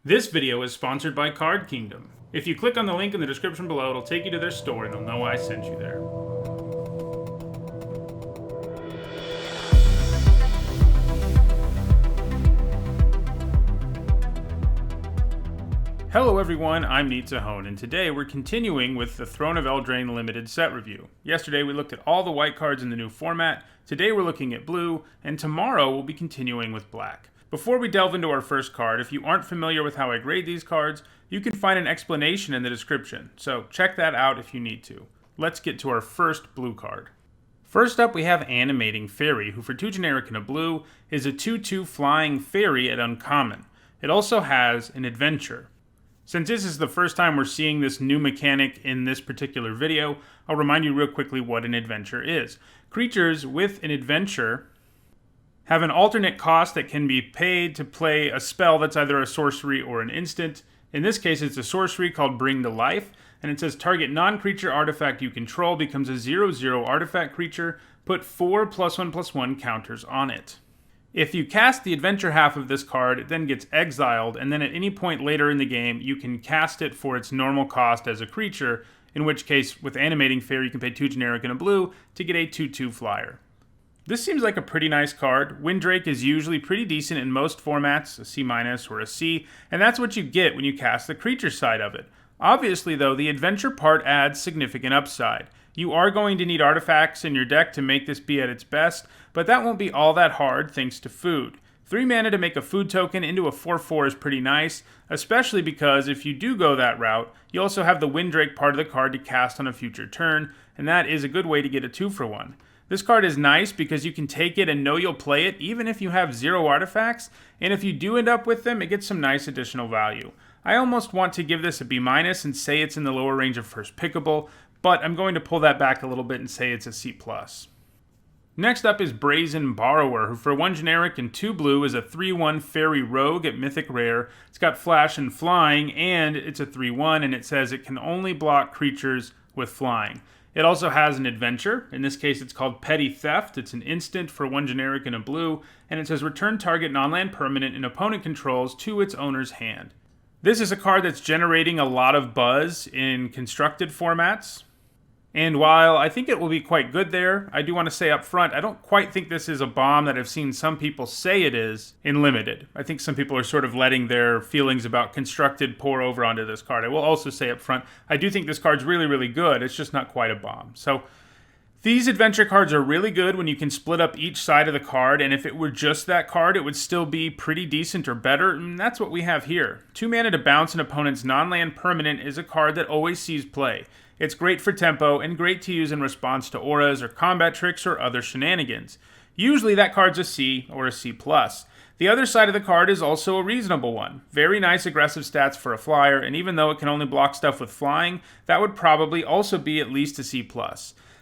This video is sponsored by Card Kingdom. If you click on the link in the description below, it'll take you to their store and they'll know I sent you there. Hello everyone, I'm Neetsahone, and today we're continuing with the Throne of Eldraine limited set review. Yesterday we looked at all the white cards in the new format, today we're looking at blue, and tomorrow we'll be continuing with black. Before we delve into our first card, if you aren't familiar with how I grade these cards, you can find an explanation in the description, so check that out if you need to. Let's get to our first blue card. First up we have Animating Fairy, who for 2 generic and a blue is a 2/2 flying fairy at uncommon. It also has an adventure. Since this is the first time we're seeing this new mechanic in this particular video, I'll remind you real quickly what an adventure is. Creatures with an adventure have an alternate cost that can be paid to play a spell that's either a sorcery or an instant. In this case, it's a sorcery called Bring to Life, and it says target non-creature artifact you control becomes a 0/0 artifact creature, put 4 +1/+1 counters on it. If you cast the adventure half of this card, it then gets exiled, and then at any point later in the game, you can cast it for its normal cost as a creature, in which case, with Animating Fairy, you can pay 2 generic and a blue to get a 2/2 flyer. This seems like a pretty nice card. Windrake is usually pretty decent in most formats, a C- or a C, and that's what you get when you cast the creature side of it. Obviously though, the adventure part adds significant upside. You are going to need artifacts in your deck to make this be at its best, but that won't be all that hard thanks to food. 3 mana to make a food token into a 4/4 is pretty nice, especially because if you do go that route, you also have the Windrake part of the card to cast on a future turn, and that is a good way to get a 2-for-1. This card is nice because you can take it and know you'll play it even if you have 0 artifacts, and if you do end up with them, it gets some nice additional value. I almost want to give this a B- and say it's in the lower range of first pickable, but I'm going to pull that back a little bit and say it's a C+. Next up is BrazenBorrower, who for 1 generic and 2 blue is a 3/1 fairy rogue at Mythic Rare. It's got flash and flying, and it's a 3/1, and it says it can only block creatures with flying. It also has an adventure. In this case, it's called Petty Theft. It's an instant for 1 generic and a blue, and it says return target non-land permanent an opponent controls to its owner's hand. This is a card that's generating a lot of buzz in constructed formats, and while I think it will be quite good there, I do want to say up front, I don't quite think this is a bomb that I've seen some people say it is in Limited. I think some people are sort of letting their feelings about constructed pour over onto this card. I will also say up front, I do think this card's really, really good. It's just not quite a bomb. So these adventure cards are really good when you can split up each side of the card, and if it were just that card, it would still be pretty decent or better, and that's what we have here. 2 mana to bounce an opponent's non-land permanent is a card that always sees play. It's great for tempo and great to use in response to auras or combat tricks or other shenanigans. Usually that card's a C or a C+. The other side of the card is also a reasonable one. Very nice aggressive stats for a flyer, and even though it can only block stuff with flying, that would probably also be at least a C+.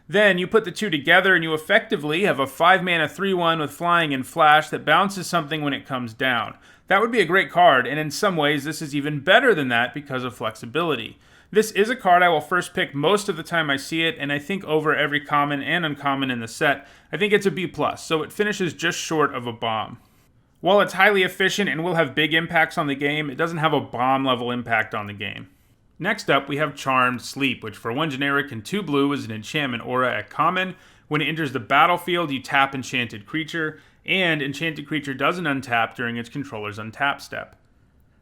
Then you put the two together and you effectively have a 5 mana 3/1 with flying and flash that bounces something when it comes down. That would be a great card, and in some ways this is even better than that because of flexibility. This is a card I will first pick most of the time I see it, and I think over every common and uncommon in the set. I think it's a B+, so it finishes just short of a bomb. While it's highly efficient and will have big impacts on the game, it doesn't have a bomb level impact on the game. Next up, we have Charmed Sleep, which for 1 generic and 2 blue is an enchantment aura at common. When it enters the battlefield, you tap Enchanted Creature, and Enchanted Creature doesn't untap during its controller's untap step.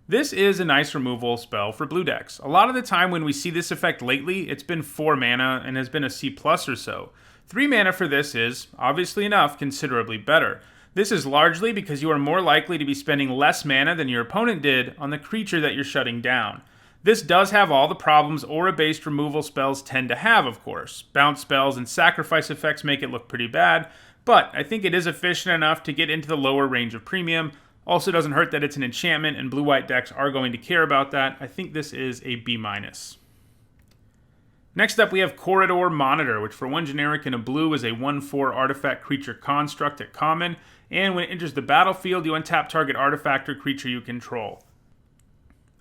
This is a nice removal spell for blue decks. A lot of the time when we see this effect lately, it's been 4 mana and has been a C+ or so. 3 mana for this is, obviously enough, considerably better. This is largely because you are more likely to be spending less mana than your opponent did on the creature that you're shutting down. This does have all the problems aura-based removal spells tend to have, of course. Bounce spells and sacrifice effects make it look pretty bad, but I think it is efficient enough to get into the lower range of premium. Also doesn't hurt that it's an enchantment, and blue-white decks are going to care about that. I think this is a B-. Next up, we have Corridor Monitor, which for 1 generic and a blue is a 1/4 artifact creature construct at common, and when it enters the battlefield, you untap target artifact or creature you control.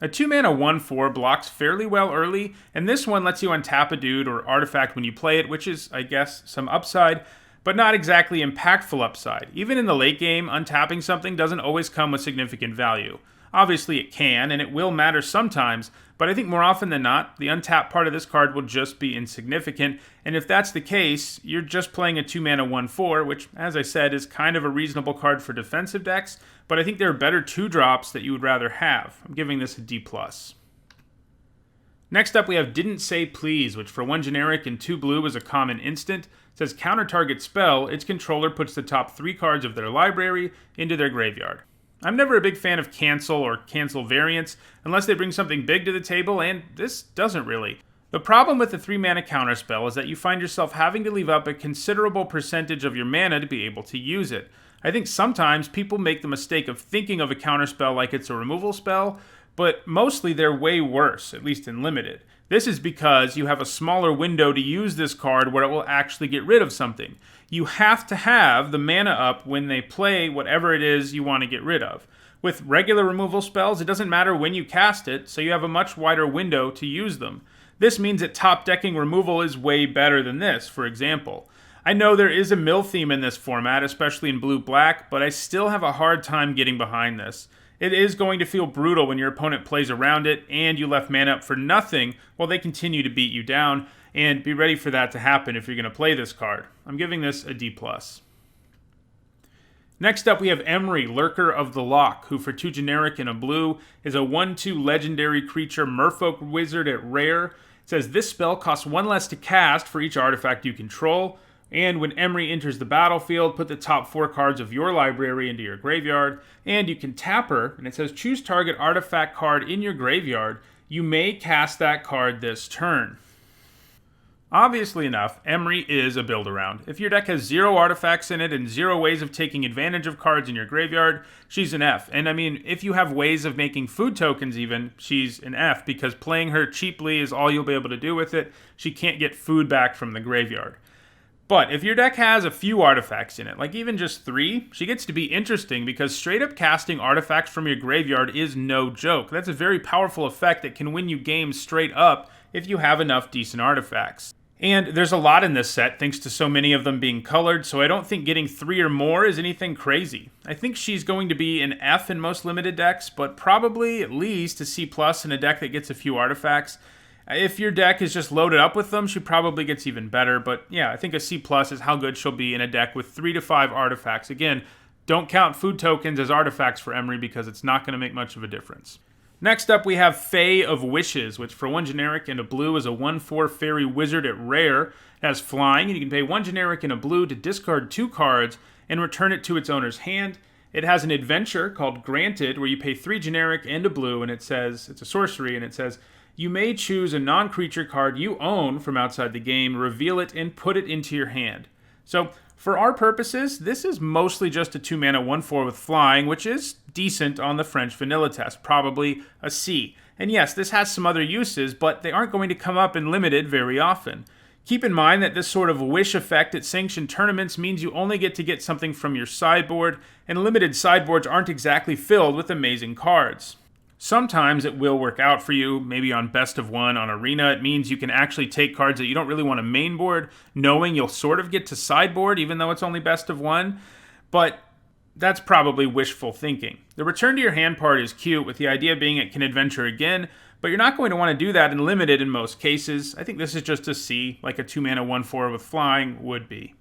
A 2 mana 1/4 blocks fairly well early, and this one lets you untap a dude or artifact when you play it, which is, I guess, some upside, but not exactly impactful upside. Even in the late game, untapping something doesn't always come with significant value. Obviously it can, and it will matter sometimes, but I think more often than not, the untapped part of this card will just be insignificant, and if that's the case, you're just playing a 2-mana 1/4, which, as I said, is kind of a reasonable card for defensive decks, but I think there are better 2-drops that you would rather have. I'm giving this a D+. Next up, we have Didnt Say Please, which for 1 generic and 2 blue is a common instant. It says counter target spell, its controller puts the top 3 cards of their library into their graveyard. I'm never a big fan of cancel or cancel variants, unless they bring something big to the table, and this doesn't really. The problem with the 3-mana counterspell is that you find yourself having to leave up a considerable percentage of your mana to be able to use it. I think sometimes people make the mistake of thinking of a counterspell like it's a removal spell, but mostly they're way worse, at least in Limited. This is because you have a smaller window to use this card where it will actually get rid of something. You have to have the mana up when they play whatever it is you want to get rid of. With regular removal spells, it doesn't matter when you cast it, so you have a much wider window to use them. This means that top-decking removal is way better than this, for example. I know there is a mill theme in this format, especially in blue-black, but I still have a hard time getting behind this. It is going to feel brutal when your opponent plays around it and you left mana up for nothing while they continue to beat you down, and be ready for that to happen if you're going to play this card. I'm giving this a D+. Next up, we have Emory, Lurker of the Loch, who for 2 generic and a blue is a 1/2 legendary creature merfolk wizard at rare. It says this spell costs 1 less to cast for each artifact you control, and when Emory enters the battlefield, put the top 4 cards of your library into your graveyard, and you can tap her, and it says choose target artifact card in your graveyard. You may cast that card this turn. Obviously enough, Emory is a build-around. If your deck has 0 artifacts in it and 0 ways of taking advantage of cards in your graveyard, she's an F. And I mean, if you have ways of making food tokens even, she's an F, because playing her cheaply is all you'll be able to do with it. She can't get food back from the graveyard. But if your deck has a few artifacts in it, like even just 3, she gets to be interesting because straight up casting artifacts from your graveyard is no joke. That's a very powerful effect that can win you games straight up if you have enough decent artifacts. And there's a lot in this set, thanks to so many of them being colored, so I don't think getting 3 or more is anything crazy. I think she's going to be an F in most limited decks, but probably at least a C+ in a deck that gets a few artifacts. If your deck is just loaded up with them, she probably gets even better, but yeah, I think a C+ is how good she'll be in a deck with 3 to 5 artifacts. Again, don't count food tokens as artifacts for Emory because it's not going to make much of a difference. Next up, we have Fae of Wishes, which for 1 generic and a blue is a 1/4 fairy wizard at rare. It has flying, and you can pay 1 generic and a blue to discard 2 cards and return it to its owner's hand. It has an adventure called Granted, where you pay 3 generic and a blue, and it says, it's a sorcery, and it says, you may choose a non-creature card you own from outside the game, reveal it, and put it into your hand. So, for our purposes, this is mostly just a 2-mana 1/4 with flying, which is decent on the French vanilla test, probably a C. And yes, this has some other uses, but they aren't going to come up in Limited very often. Keep in mind that this sort of wish effect at sanctioned tournaments means you only get to get something from your sideboard, and Limited sideboards aren't exactly filled with amazing cards. Sometimes it will work out for you, maybe on best of 1 on Arena. It means you can actually take cards that you don't really want to mainboard, knowing you'll sort of get to sideboard, even though it's only best of 1. But that's probably wishful thinking. The return to your hand part is cute, with the idea being it can adventure again, but you're not going to want to do that in Limited in most cases. I think this is just a C, like a 2-mana 1/4 with flying would be.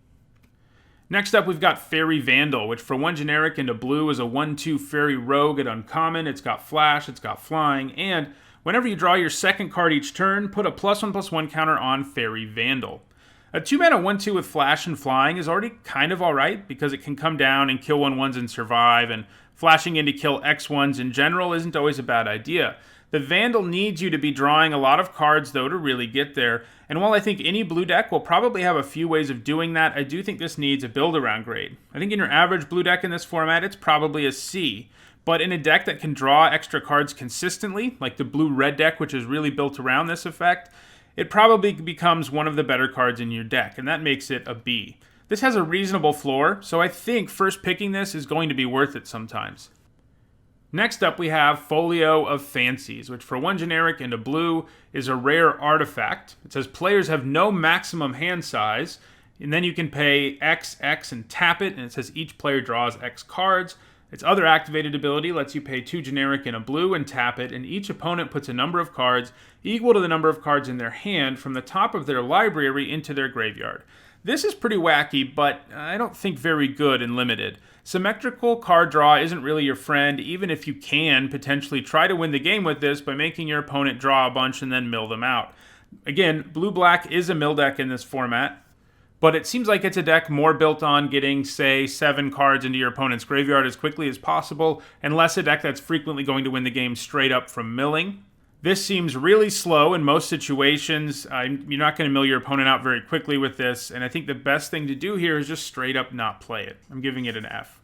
Next up, we've got Fairy Vandal, which for 1 generic and a blue is a 1/2 fairy rogue at uncommon. It's got flash, it's got flying, and whenever you draw your second card each turn, put a +1/+1 counter on Fairy Vandal. A 2-mana 1/2 with flash and flying is already kind of alright, because it can come down and kill 1/1s and survive, and flashing in to kill X1s in general isn't always a bad idea. The Vandal needs you to be drawing a lot of cards, though, to really get there, and while I think any blue deck will probably have a few ways of doing that, I do think this needs a build-around grade. I think in your average blue deck in this format, it's probably a C, but in a deck that can draw extra cards consistently, like the blue-red deck, which is really built around this effect, it probably becomes one of the better cards in your deck, and that makes it a B. This has a reasonable floor, so I think first picking this is going to be worth it sometimes. Next up, we have Folio of Fancies, which for 1 generic and a blue is a rare artifact. It says players have no maximum hand size, and then you can pay X, X, and tap it, and it says each player draws X cards. Its other activated ability lets you pay 2 generic and a blue and tap it, and each opponent puts a number of cards equal to the number of cards in their hand from the top of their library into their graveyard. This is pretty wacky, but I don't think very good in Limited. Symmetrical card draw isn't really your friend, even if you can potentially try to win the game with this by making your opponent draw a bunch and then mill them out. Again, blue-black is a mill deck in this format, but it seems like it's a deck more built on getting, say, 7 cards into your opponent's graveyard as quickly as possible, and less a deck that's frequently going to win the game straight up from milling. This seems really slow in most situations. You're not going to mill your opponent out very quickly with this, and I think the best thing to do here is just straight up not play it. I'm giving it an F.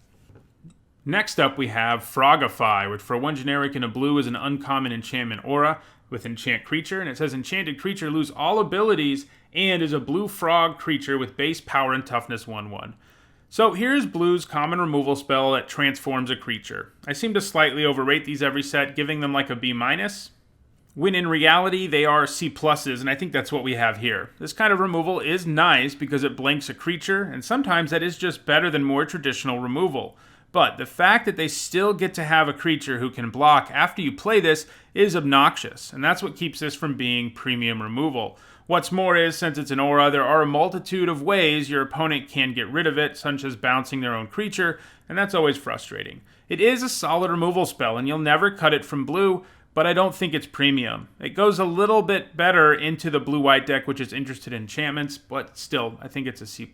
Next up we have Fraga Fire, which for 1 generic and a blue is an uncommon enchantment aura with enchant creature, and it says enchanted creature lose all abilities and is a blue frog creature with base power and toughness 1/1. So here's blue's common removal spell that transforms a creature. I seem to slightly overrate these every set, giving them like a B-, when in reality they are C+, and I think that's what we have here. This kind of removal is nice because it blanks a creature, and sometimes that is just better than more traditional removal. But the fact that they still get to have a creature who can block after you play this is obnoxious, and that's what keeps this from being premium removal. What's more is, since it's an aura, there are a multitude of ways your opponent can get rid of it, such as bouncing their own creature, and that's always frustrating. It is a solid removal spell, and you'll never cut it from blue, but I don't think it's premium. It goes a little bit better into the blue-white deck, which is interested in enchantments, but still, I think it's a C+.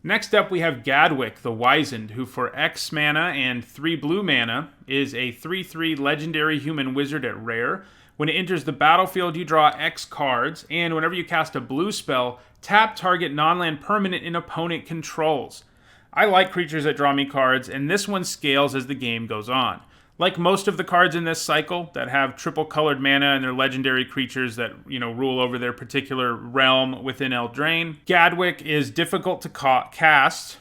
Next up, we have Gatwick, the Wizened, who for X mana and 3 blue mana is a 3/3 legendary human wizard at rare. When it enters the battlefield, you draw X cards, and whenever you cast a blue spell, tap target non-land permanent an opponent controls. I like creatures that draw me cards, and this one scales as the game goes on. Like most of the cards in this cycle that have triple colored mana and they're legendary creatures that, rule over their particular realm within Eldraine, Gatwick is difficult to cast.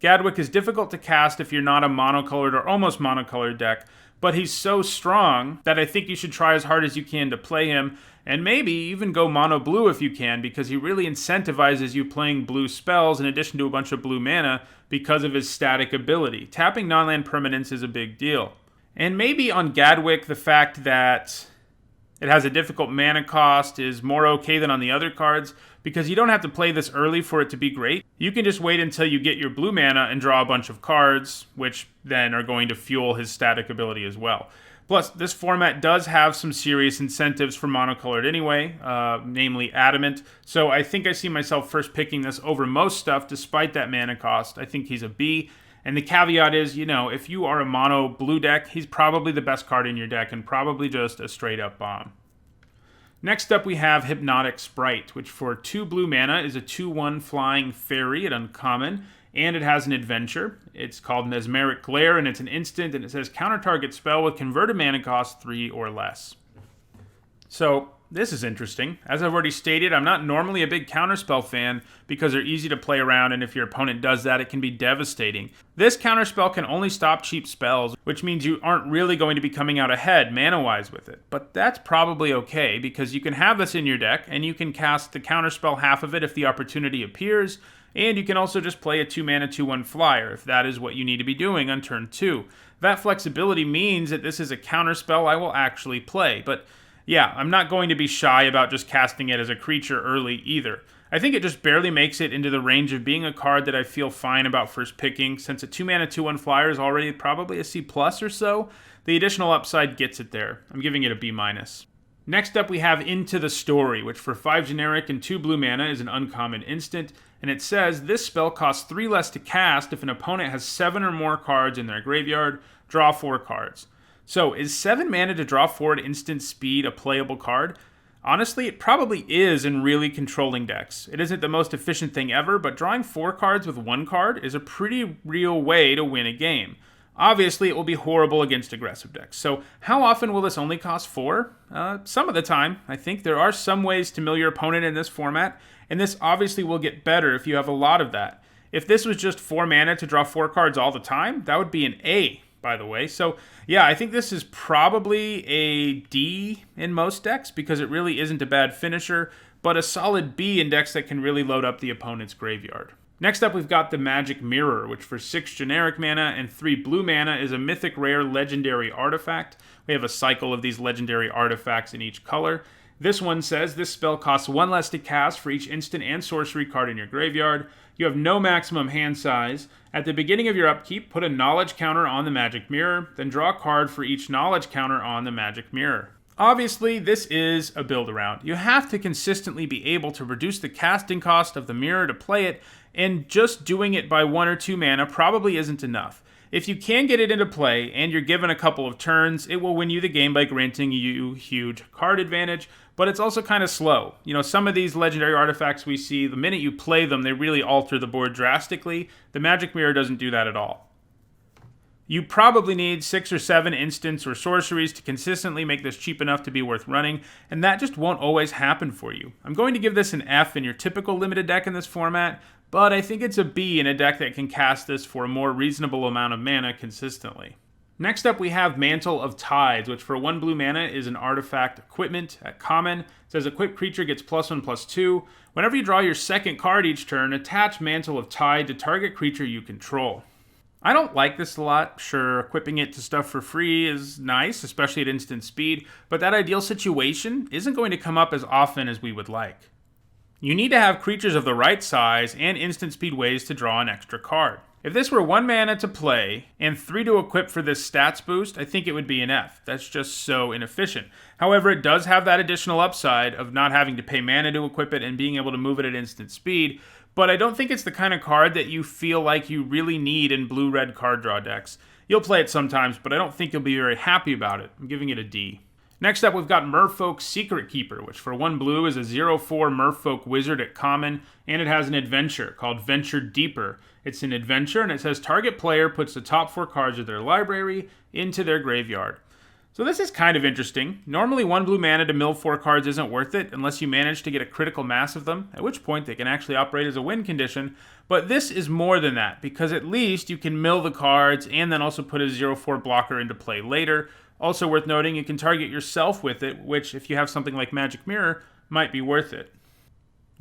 Gatwick is difficult to cast if you're not a monocolored or almost monocolored deck, but he's so strong that I think you should try as hard as you can to play him, and maybe even go mono blue if you can, because he really incentivizes you playing blue spells in addition to a bunch of blue mana because of his static ability. Tapping non-land permanents is a big deal. And maybe on Gatwick, the fact that it has a difficult mana cost is more okay than on the other cards, because you don't have to play this early for it to be great. You can just wait until you get your blue mana and draw a bunch of cards, which then are going to fuel his static ability as well. Plus, this format does have some serious incentives for monocolored anyway, namely Adamant, so I think I see myself first picking this over most stuff despite that mana cost. I think he's a B. And the caveat is, if you are a mono blue deck, he's probably the best card in your deck and probably just a straight up bomb. Next up we have Hypnotic Sprite, which for 2 blue mana is a 2/1 flying fairy at uncommon, and it has an adventure. It's called Mesmeric Glare, and it's an instant, and it says counter target spell with converted mana cost 3 or less. So this is interesting. As I've already stated, I'm not normally a big counterspell fan because they're easy to play around, and if your opponent does that, it can be devastating. This counterspell can only stop cheap spells, which means you aren't really going to be coming out ahead mana-wise with it. But that's probably okay, because you can have this in your deck, and you can cast the counterspell half of it if the opportunity appears, and you can also just play a 2-mana 2/1 flyer if that is what you need to be doing on turn 2. That flexibility means that this is a counterspell I will actually play, but yeah, I'm not going to be shy about just casting it as a creature early either. I think it just barely makes it into the range of being a card that I feel fine about first picking, since a 2-mana 2/1 flyer is already probably a C+ or so. The additional upside gets it there. I'm giving it a B-. Next up we have Into the Story, which for 5 generic and 2 blue mana is an uncommon instant, and it says this spell costs 3 less to cast if an opponent has 7 or more cards in their graveyard. Draw 4 cards. So, is 7 mana to draw 4 at instant speed a playable card? Honestly, it probably is in really controlling decks. It isn't the most efficient thing ever, but drawing 4 cards with 1 card is a pretty real way to win a game. Obviously, it will be horrible against aggressive decks. So, how often will this only cost 4? Some of the time. I think there are some ways to mill your opponent in this format, and this obviously will get better if you have a lot of that. If this was just 4 mana to draw 4 cards all the time, that would be an A, by the way. So, yeah, I think this is probably a D in most decks because it really isn't a bad finisher, but a solid B in decks that can really load up the opponent's graveyard. Next up, we've got the Magic Mirror, which for 6 generic mana and 3 blue mana is a Mythic Rare legendary artifact. We have a cycle of these legendary artifacts in each color. This one says, this spell costs 1 less to cast for each instant and sorcery card in your graveyard. You have no maximum hand size. At the beginning of your upkeep, put a knowledge counter on the Magic Mirror, then draw a card for each knowledge counter on the Magic Mirror. Obviously, this is a build-around. You have to consistently be able to reduce the casting cost of the mirror to play it, and just doing it by 1 or 2 mana probably isn't enough. If you can get it into play, and you're given a couple of turns, it will win you the game by granting you huge card advantage, but it's also kind of slow. You know, some of these legendary artifacts we see, the minute you play them, they really alter the board drastically. The Magic Mirror doesn't do that at all. You probably need 6 or 7 instants or sorceries to consistently make this cheap enough to be worth running, and that just won't always happen for you. I'm going to give this an F in your typical limited deck in this format, but I think it's a B in a deck that can cast this for a more reasonable amount of mana consistently. Next up, we have Mantle of Tides, which for 1 blue mana is an artifact equipment at common. It says equipped creature gets +1/+2. Whenever you draw your second card each turn, attach Mantle of Tide to target creature you control. I don't like this a lot. Sure, equipping it to stuff for free is nice, especially at instant speed, but that ideal situation isn't going to come up as often as we would like. You need to have creatures of the right size and instant speed ways to draw an extra card. If this were 1 mana to play and 3 to equip for this stats boost, I think it would be an F. That's just so inefficient. However, it does have that additional upside of not having to pay mana to equip it and being able to move it at instant speed, but I don't think it's the kind of card that you feel like you really need in blue-red card draw decks. You'll play it sometimes, but I don't think you'll be very happy about it. I'm giving it a D. Next up, we've got Merfolk Secret Keeper, which for 1 blue is a 0/4 Merfolk Wizard at common, and it has an adventure called Venture Deeper. It's an adventure, and it says target player puts the top 4 cards of their library into their graveyard. So this is kind of interesting. Normally 1 blue mana to mill 4 cards isn't worth it unless you manage to get a critical mass of them, at which point they can actually operate as a win condition. But this is more than that, because at least you can mill the cards and then also put a 0/4 blocker into play later. Also worth noting, you can target yourself with it, which if you have something like Magic Mirror, might be worth it.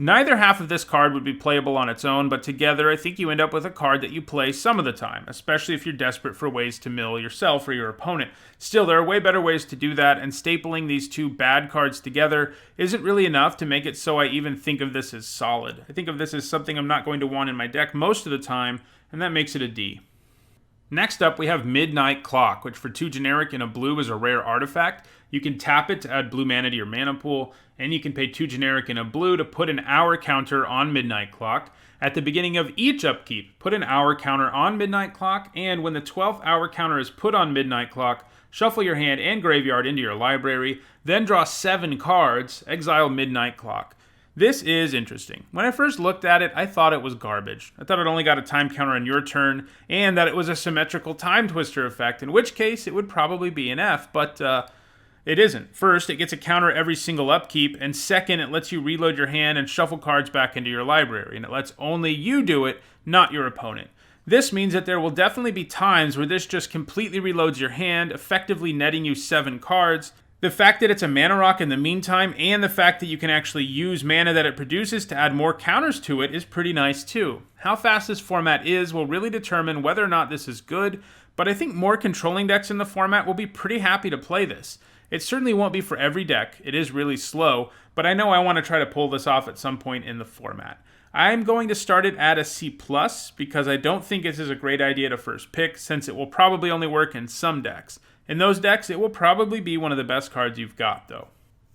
Neither half of this card would be playable on its own, but together I think you end up with a card that you play some of the time, especially if you're desperate for ways to mill yourself or your opponent. Still, there are way better ways to do that, and stapling these 2 bad cards together isn't really enough to make it so I even think of this as solid. I think of this as something I'm not going to want in my deck most of the time, and that makes it a D. Next up, we have Midnight Clock, which for 2 generic and a blue is a rare artifact. You can tap it to add blue mana to your mana pool, and you can pay 2 generic and a blue to put an hour counter on Midnight Clock. At the beginning of each upkeep, put an hour counter on Midnight Clock, and when the 12th hour counter is put on Midnight Clock, shuffle your hand and graveyard into your library, then draw 7 cards, exile Midnight Clock. This is interesting. When I first looked at it, I thought it was garbage. I thought it only got a time counter on your turn, and that it was a symmetrical time twister effect, in which case it would probably be an F, but it isn't. First, it gets a counter every single upkeep, and second, it lets you reload your hand and shuffle cards back into your library, and it lets only you do it, not your opponent. This means that there will definitely be times where this just completely reloads your hand, effectively netting you 7 cards. The fact that it's a mana rock in the meantime, and the fact that you can actually use mana that it produces to add more counters to it is pretty nice too. How fast this format is will really determine whether or not this is good, but I think more controlling decks in the format will be pretty happy to play this. It certainly won't be for every deck, it is really slow, but I know I want to try to pull this off at some point in the format. I'm going to start it at a C+, because I don't think this is a great idea to first pick, since it will probably only work in some decks. In those decks, it will probably be one of the best cards you've got, though.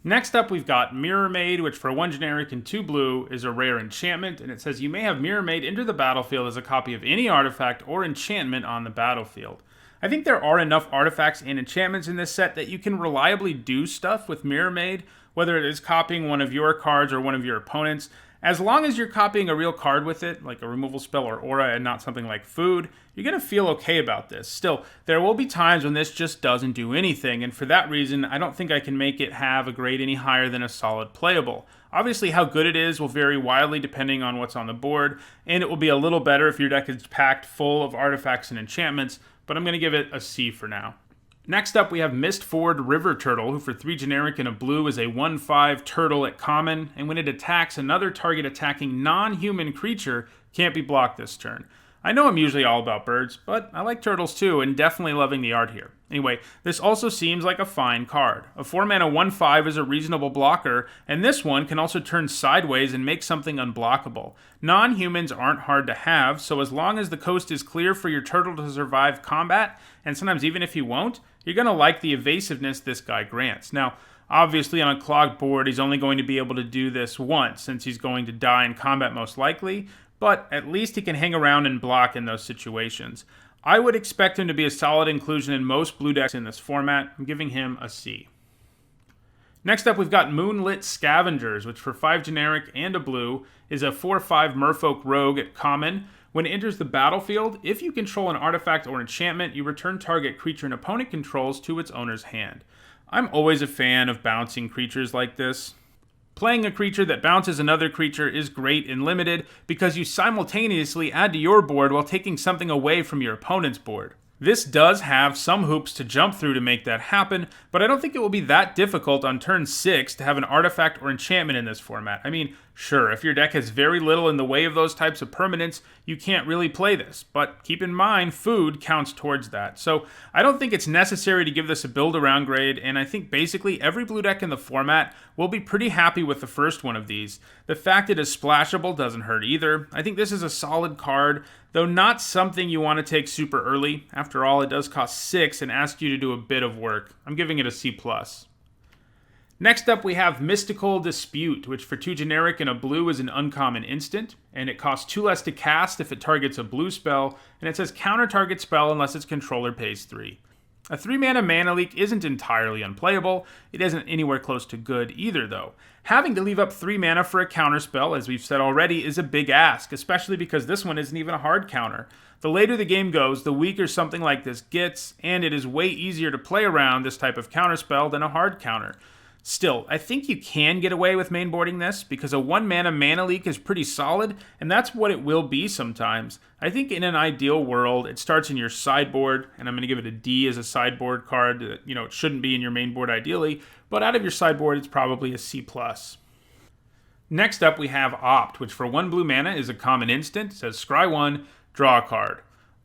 Next up, we've got Mirror Maid, which for 1 generic and 2 blue is a rare enchantment, and it says you may have Mirror Maid enter the battlefield as a copy of any artifact or enchantment on the battlefield. I think there are enough artifacts and enchantments in this set that you can reliably do stuff with Mirror Maid, whether it is copying one of your cards or one of your opponents. As long as you're copying a real card with it, like a removal spell or aura, and not something like food, you're going to feel okay about this. Still, there will be times when this just doesn't do anything, and for that reason, I don't think I can make it have a grade any higher than a solid playable. Obviously, how good it is will vary wildly depending on what's on the board, and it will be a little better if your deck is packed full of artifacts and enchantments, but I'm going to give it a C for now. Next up, we have Mistford River Turtle, who for 3 generic and a blue is a 1/5 turtle at common, and when it attacks another target attacking non-human creature, Can't be blocked this turn. I know I'm usually all about birds, but I like turtles too, and definitely loving the art here. Anyway, this also seems like a fine card. A 4-mana 1/5 is a reasonable blocker, and this one can also turn sideways and make something unblockable. Non-humans aren't hard to have, so as long as the coast is clear for your turtle to survive combat, and sometimes even if he won't, you're going to like the evasiveness this guy grants. Now, obviously on a clogged board, he's only going to be able to do this once, since he's going to die in combat most likely, but at least he can hang around and block in those situations. I would expect him to be a solid inclusion in most blue decks in this format. I'm giving him a C. Next up, we've got Moonlit Scavengers, which for 5 generic and a blue is a 4/5 merfolk rogue at common. When it enters the battlefield, if you control an artifact or enchantment, you return target creature an opponent controls to its owner's hand. I'm always a fan of bouncing creatures like this. Playing a creature that bounces another creature is great in Limited because you simultaneously add to your board while taking something away from your opponent's board. This does have some hoops to jump through to make that happen, but I don't think it will be that difficult on turn 6 to have an artifact or enchantment in this format. I mean, sure, if your deck has very little in the way of those types of permanents, you can't really play this, but keep in mind, food counts towards that. So I don't think it's necessary to give this a build-around grade, and I think basically every blue deck in the format will be pretty happy with the first one of these. The fact it is splashable doesn't hurt either. I think this is a solid card, though not something you want to take super early. After all, it does cost 6 and ask you to do a bit of work. I'm giving it a C+. Next up, we have Mystical Dispute, which for 2 generic and a blue is an uncommon instant, and it costs 2 less to cast if it targets a blue spell, and it says counter target spell unless its controller pays 3. A 3-mana mana leak isn't entirely unplayable. It isn't anywhere close to good either, though. Having to leave up 3 mana for a counter spell, as we've said already, is a big ask, especially because this one isn't even a hard counter. The later the game goes, the weaker something like this gets, and it is way easier to play around this type of counter spell than a hard counter. Still, I think you can get away with mainboarding this, because a 1-mana mana leak is pretty solid, and that's what it will be sometimes. I think in an ideal world, it starts in your sideboard, and I'm going to give it a D as a sideboard card. It shouldn't be in your main board ideally, but out of your sideboard, it's probably a C+. Next up, we have Opt, which for 1 blue mana is a common instant. It says scry 1, draw a card.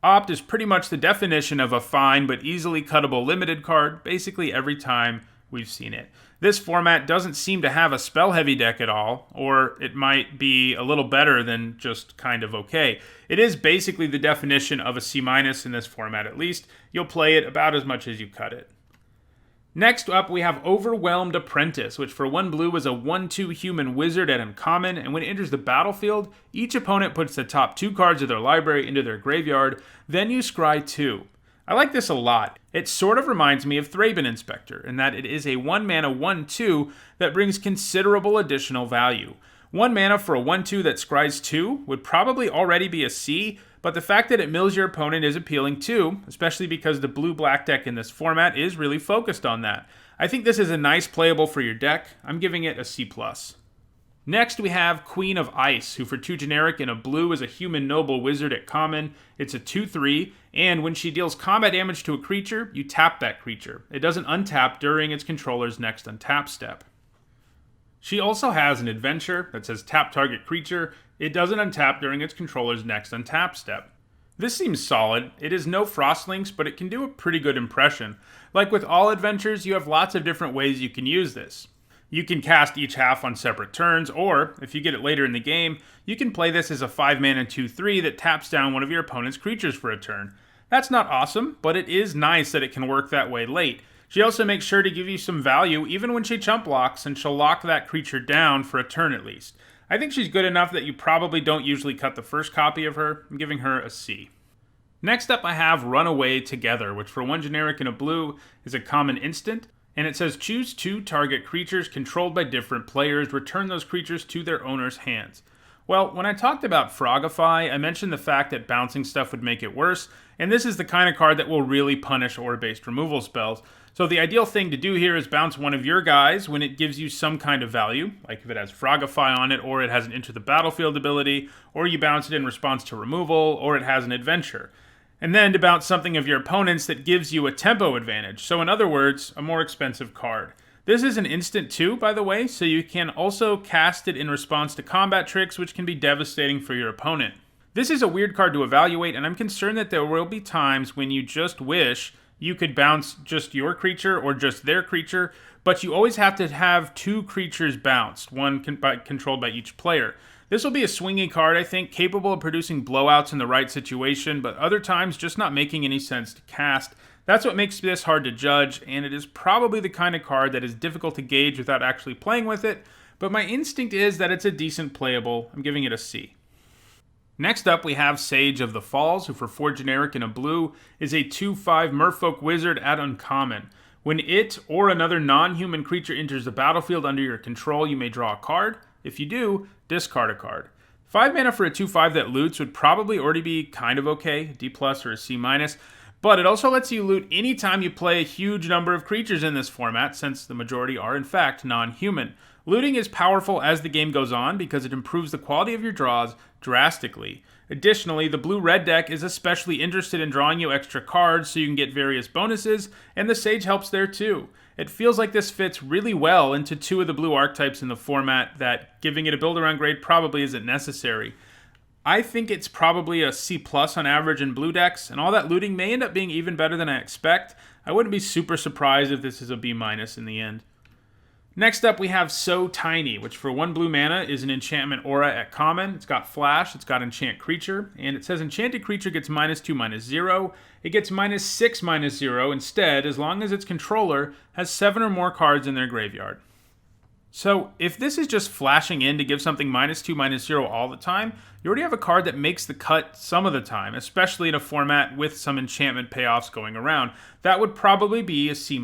Opt is pretty much the definition of a fine but easily cuttable limited card, basically every time we've seen it. This format doesn't seem to have a spell-heavy deck at all, or it might be a little better than just kind of okay. It is basically the definition of a C- in this format at least. You'll play it about as much as you cut it. Next up, we have Overwhelmed Apprentice, which for 1 blue is a 1/2 human wizard at uncommon, and when it enters the battlefield, each opponent puts the top 2 cards of their library into their graveyard, then you scry 2. I like this a lot. It sort of reminds me of Thraben Inspector, in that it is a 1-mana 1/2 that brings considerable additional value. 1 mana for a 1/2 that scries 2 would probably already be a C, but the fact that it mills your opponent is appealing too, especially because the blue-black deck in this format is really focused on that. I think this is a nice playable for your deck. I'm giving it a C+. Next, we have Queen of Ice, who for 2 generic and a blue is a human noble wizard at common. It's a 2/3, and when she deals combat damage to a creature, you tap that creature. It doesn't untap during its controller's next untap step. She also has an adventure that says tap target creature. It doesn't untap during its controller's next untap step. This seems solid. It is no Frostlinks, but it can do a pretty good impression. Like with all adventures, you have lots of different ways you can use this. You can cast each half on separate turns, or, if you get it later in the game, you can play this as a 5-mana 2/3 that taps down one of your opponent's creatures for a turn. That's not awesome, but it is nice that it can work that way late. She also makes sure to give you some value even when she chump blocks, and she'll lock that creature down for a turn at least. I think she's good enough that you probably don't usually cut the first copy of her. I'm giving her a C. Next up, I have Runaway Together, which for 1 generic and a blue is a common instant. And it says choose 2 target creatures controlled by different players, return those creatures to their owner's hands. Well, when I talked about Fraga Fire, I mentioned the fact that bouncing stuff would make it worse, and this is the kind of card that will really punish ore-based removal spells. So the ideal thing to do here is bounce one of your guys when it gives you some kind of value, like if it has Fraga Fire on it, or it has an Enter the Battlefield ability, or you bounce it in response to removal, or it has an adventure. And then to bounce something of your opponent's that gives you a tempo advantage. So in other words, a more expensive card. This is an instant too, by the way, so you can also cast it in response to combat tricks, which can be devastating for your opponent. This is a weird card to evaluate, and I'm concerned that there will be times when you just wish you could bounce just your creature or just their creature, but you always have to have two creatures bounced, one controlled by each player. This will be a swingy card, I think, capable of producing blowouts in the right situation, but other times just not making any sense to cast. That's what makes this hard to judge, and it is probably the kind of card that is difficult to gauge without actually playing with it, but my instinct is that it's a decent playable. I'm giving it a C. Next up, we have Sage of the Falls, who for 4 generic and a blue is a 2/5 merfolk wizard at uncommon. When it or another non-human creature enters the battlefield under your control, you may draw a card. If you do, discard a card. 5 mana for a 2/5 that loots would probably already be kind of okay, D+ or a C-, but it also lets you loot anytime you play a huge number of creatures in this format, since the majority are in fact non-human. Looting is powerful as the game goes on because it improves the quality of your draws drastically. Additionally, the blue-red deck is especially interested in drawing you extra cards so you can get various bonuses, and the Sage helps there too. It feels like this fits really well into 2 of the blue archetypes in the format that giving it a build-around grade probably isn't necessary. I think it's probably a C+ on average in blue decks, and all that looting may end up being even better than I expect. I wouldn't be super surprised if this is a B- in the end. Next up, we have So Tiny, which for 1 blue mana is an enchantment aura at common. It's got flash, it's got enchant creature, and it says enchanted creature gets -2/-0. It gets -6/-0 instead, as long as its controller has 7 or more cards in their graveyard. So, if this is just flashing in to give something -2/-0 all the time, you already have a card that makes the cut some of the time, especially in a format with some enchantment payoffs going around. That would probably be a C-.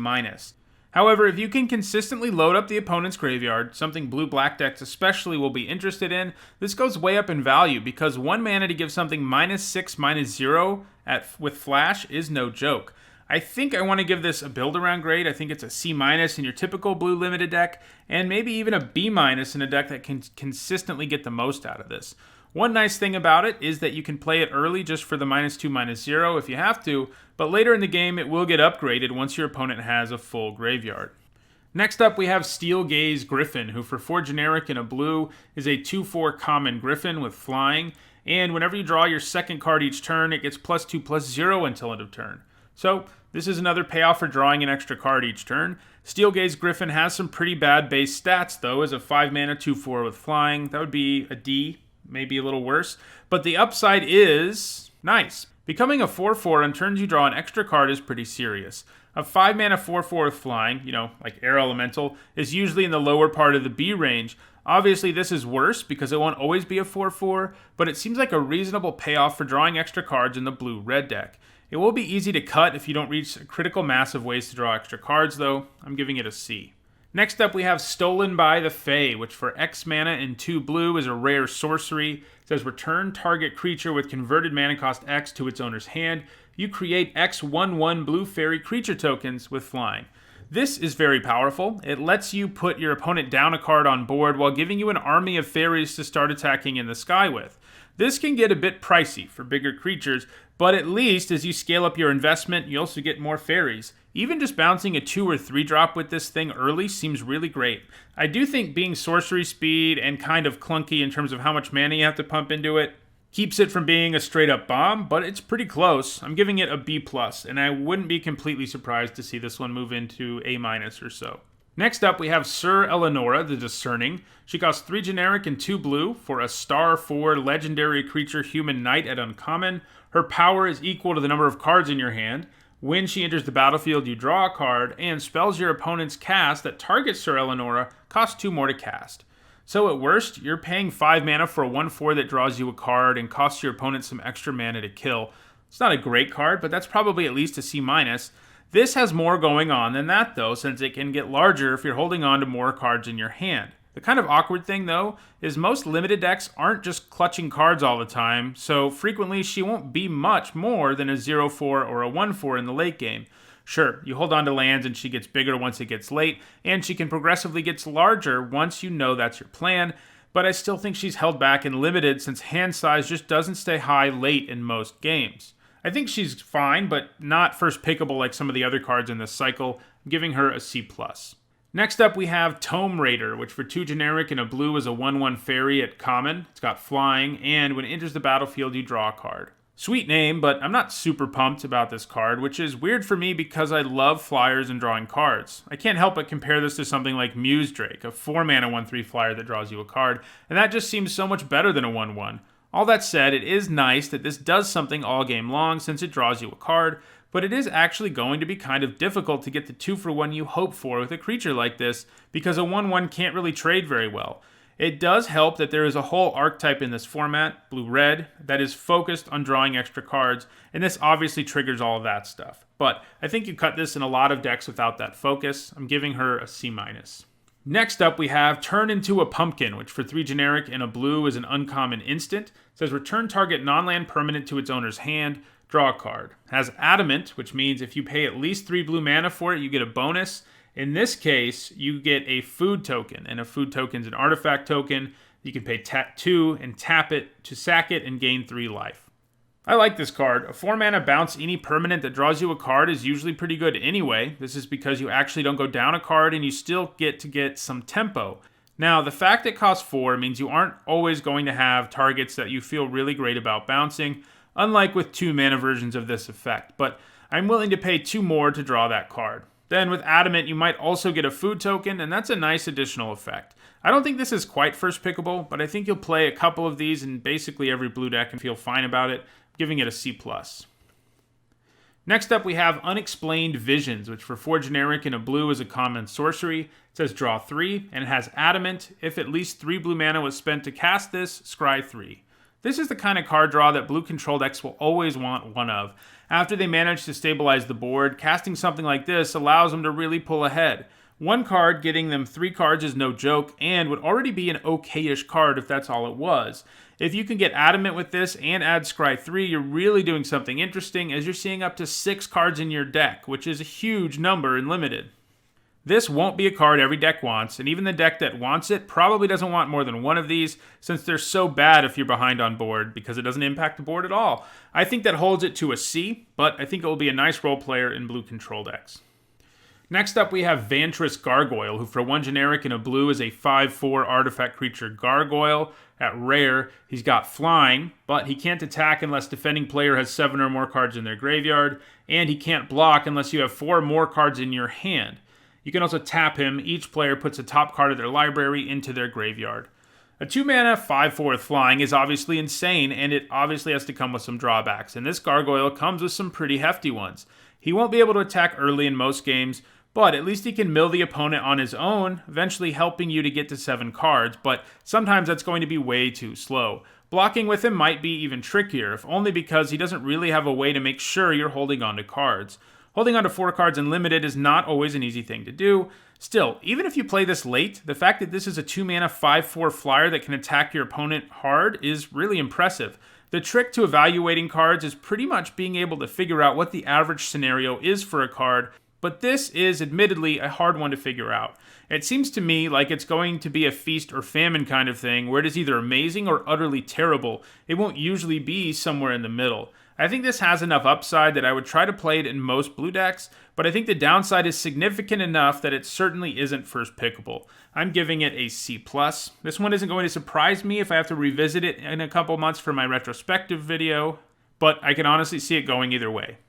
However, if you can consistently load up the opponent's graveyard, something blue-black decks especially will be interested in, this goes way up in value because 1 mana to give something -6/-0 with flash is no joke. I think I want to give this a build-around grade. I think it's a C- in your typical blue limited deck, and maybe even a B- in a deck that can consistently get the most out of this. One nice thing about it is that you can play it early just for the -2/-0 if you have to, but later in the game it will get upgraded once your opponent has a full graveyard. Next up, we have Steel Gaze Griffin, who for 4 generic and a blue is a 2/4 common griffin with flying, and whenever you draw your second card each turn, it gets +2/+0 until end of turn. So, this is another payoff for drawing an extra card each turn. Steel Gaze Griffin has some pretty bad base stats, though, as a 5 mana 2/4 with flying. That would be a D, maybe a little worse, but the upside is nice. Becoming a 4/4 on turns you draw an extra card is pretty serious. A 5 mana 4/4 with flying, like Air Elemental, is usually in the lower part of the B range. Obviously this is worse because it won't always be a 4/4, but it seems like a reasonable payoff for drawing extra cards in the blue-red deck. It will be easy to cut if you don't reach a critical mass of ways to draw extra cards, though. I'm giving it a C. Next up, we have Stolen by the Fae, which for X mana and 2 blue is a rare sorcery. It says return target creature with converted mana cost X to its owner's hand. You create X 1/1 blue fairy creature tokens with flying. This is very powerful. It lets you put your opponent down a card on board while giving you an army of fairies to start attacking in the sky with. This can get a bit pricey for bigger creatures, but at least as you scale up your investment, you also get more fairies. Even just bouncing a 2 or 3 drop with this thing early seems really great. I do think being sorcery speed and kind of clunky in terms of how much mana you have to pump into it keeps it from being a straight up bomb, but it's pretty close. I'm giving it a B+, and I wouldn't be completely surprised to see this one move into A- or so. Next up, we have Sir Eleonora, the Discerning. She costs 3 generic and 2 blue for a star 4 legendary creature human knight at uncommon. Her power is equal to the number of cards in your hand. When she enters the battlefield, you draw a card, and spells your opponent's cast that target Sir Eleonora cost 2 more to cast. So at worst, you're paying 5 mana for a 1/4 that draws you a card and costs your opponent some extra mana to kill. It's not a great card, but that's probably at least a C-. This has more going on than that, though, since it can get larger if you're holding on to more cards in your hand. The kind of awkward thing, though, is most limited decks aren't just clutching cards all the time, so frequently she won't be much more than a 0/4 or a 1/4 in the late game. Sure, you hold on to lands and she gets bigger once it gets late, and she can progressively get larger once you know that's your plan, but I still think she's held back and limited since hand size just doesn't stay high late in most games. I think she's fine, but not first pickable like some of the other cards in this cycle. I'm giving her a C+. Next up, we have Tome Raider, which for 2 generic and a blue is a 1/1 fairy at common. It's got flying, and when it enters the battlefield, you draw a card. Sweet name, but I'm not super pumped about this card, which is weird for me because I love flyers and drawing cards. I can't help but compare this to something like Muse Drake, a 4-mana 1/3 flyer that draws you a card, and that just seems so much better than a 1/1. All that said, it is nice that this does something all game long since it draws you a card, but it is actually going to be kind of difficult to get the 2-for-1 you hope for with a creature like this, because a 1/1 can't really trade very well. It does help that there is a whole archetype in this format, blue-red, that is focused on drawing extra cards, and this obviously triggers all of that stuff. But I think you cut this in a lot of decks without that focus. I'm giving her a C-. Next up, we have Turn Into a Pumpkin, which for 3 generic and a blue is an uncommon instant. It says return target non-land permanent to its owner's hand, draw a card. It has Adamant, which means if you pay at least 3 blue mana for it, you get a bonus. In this case, you get a food token, and a food token is an artifact token. You can pay 2 and tap it to sack it and gain 3 life. I like this card. A 4-mana bounce any permanent that draws you a card is usually pretty good anyway. This is because you actually don't go down a card and you still get some tempo. Now, the fact it costs 4 means you aren't always going to have targets that you feel really great about bouncing, unlike with 2-mana versions of this effect, but I'm willing to pay 2 more to draw that card. Then with Adamant, you might also get a food token, and that's a nice additional effect. I don't think this is quite first pickable, but I think you'll play a couple of these in basically every blue deck and feel fine about it, giving it a C+. Next up, we have Unexplained Visions, which for 4 generic and a blue is a common sorcery. It says draw 3, and it has Adamant. If at least 3 blue mana was spent to cast this, scry 3. This is the kind of card draw that blue control decks will always want one of. After they manage to stabilize the board, casting something like this allows them to really pull ahead. One card getting them 3 cards is no joke, and would already be an okay-ish card if that's all it was. If you can get Adamant with this and add scry 3, you're really doing something interesting, as you're seeing up to 6 cards in your deck, which is a huge number in Limited. This won't be a card every deck wants, and even the deck that wants it probably doesn't want more than one of these, since they're so bad if you're behind on board, because it doesn't impact the board at all. I think that holds it to a C, but I think it will be a nice role player in blue control decks. Next up, we have Vantryst Gargoyle, who for 1 generic and a blue is a 5/4 artifact creature gargoyle. At rare, he's got flying, but he can't attack unless defending player has 7 or more cards in their graveyard, and he can't block unless you have 4 more cards in your hand. You can also tap him. Each player puts a top card of their library into their graveyard. A 2-mana 5/4 with flying is obviously insane, and it obviously has to come with some drawbacks, and this gargoyle comes with some pretty hefty ones. He won't be able to attack early in most games, but at least he can mill the opponent on his own, eventually helping you to get to 7 cards, but sometimes that's going to be way too slow. Blocking with him might be even trickier, if only because he doesn't really have a way to make sure you're holding on to cards. Holding on to 4 cards in Limited is not always an easy thing to do. Still, even if you play this late, the fact that this is a 2-mana 5/4 flyer that can attack your opponent hard is really impressive. The trick to evaluating cards is pretty much being able to figure out what the average scenario is for a card, but this is admittedly a hard one to figure out. It seems to me like it's going to be a feast or famine kind of thing, where it is either amazing or utterly terrible. It won't usually be somewhere in the middle. I think this has enough upside that I would try to play it in most blue decks, but I think the downside is significant enough that it certainly isn't first pickable. I'm giving it a C+. This one isn't going to surprise me if I have to revisit it in a couple months for my retrospective video, but I can honestly see it going either way.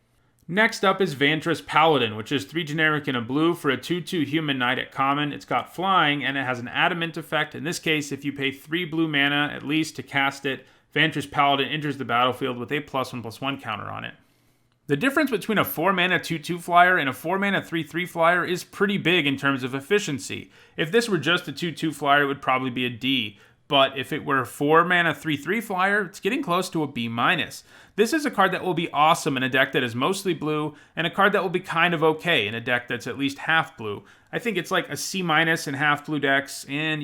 Next up is Vantryst Paladin, which is 3 generic and a blue for a 2/2 human knight at common. It's got flying, and it has an adamant effect. In this case, if you pay 3 blue mana at least to cast it, Vantryst Paladin enters the battlefield with a +1/+1 counter on it. The difference between a 4-mana 2/2 flyer and a 4-mana 3/3 flyer is pretty big in terms of efficiency. If this were just a 2/2 flyer, it would probably be a D. But if it were a 4-mana 3/3 flyer, it's getting close to a B-. This is a card that will be awesome in a deck that is mostly blue, and a card that will be kind of okay in a deck that's at least half blue. I think it's like a C- in half blue decks, and,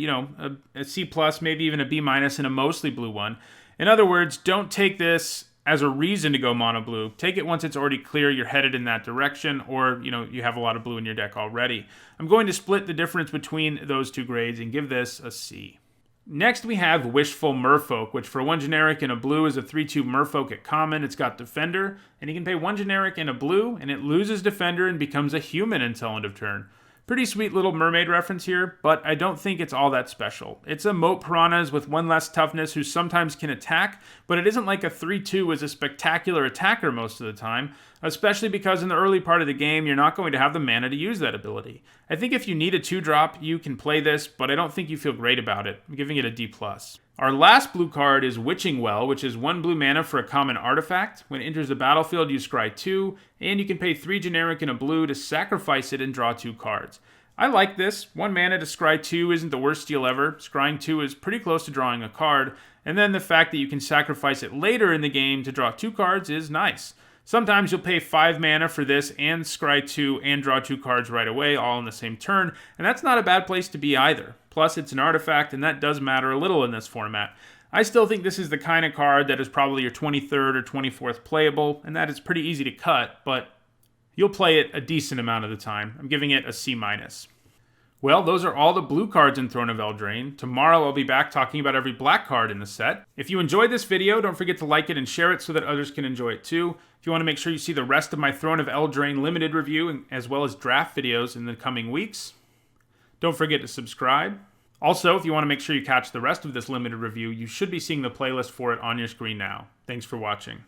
a C+, maybe even a B- in a mostly blue one. In other words, don't take this as a reason to go mono blue. Take it once it's already clear you're headed in that direction, or, you have a lot of blue in your deck already. I'm going to split the difference between those two grades and give this a C. Next, we have Wishful Merfolk, which for 1 generic and a blue is a 3/2 merfolk at common. It's got Defender, and you can pay 1 generic and a blue, and it loses Defender and becomes a human until end of turn. Pretty sweet little mermaid reference here, but I don't think it's all that special. It's a moat piranhas with 1 less toughness who sometimes can attack, but it isn't like a 3-2 is a spectacular attacker most of the time, especially because in the early part of the game you're not going to have the mana to use that ability. I think if you need a 2-drop, you can play this, but I don't think you feel great about it. I'm giving it a D+. Our last blue card is Witching Well, which is 1 blue mana for a common artifact. When it enters the battlefield, you scry 2, and you can pay 3 generic and a blue to sacrifice it and draw 2 cards. I like this. 1 mana to scry 2 isn't the worst deal ever. Scrying 2 is pretty close to drawing a card, and then the fact that you can sacrifice it later in the game to draw 2 cards is nice. Sometimes you'll pay 5 mana for this and scry 2 and draw 2 cards right away, all in the same turn, and that's not a bad place to be either. Plus, it's an artifact, and that does matter a little in this format. I still think this is the kind of card that is probably your 23rd or 24th playable, and that is pretty easy to cut, but you'll play it a decent amount of the time. I'm giving it a C-. Well, those are all the blue cards in Throne of Eldraine. Tomorrow I'll be back talking about every black card in the set. If you enjoyed this video, don't forget to like it and share it so that others can enjoy it too. If you want to make sure you see the rest of my Throne of Eldraine limited review, as well as draft videos in the coming weeks, don't forget to subscribe. Also, if you want to make sure you catch the rest of this limited review, you should be seeing the playlist for it on your screen now. Thanks for watching.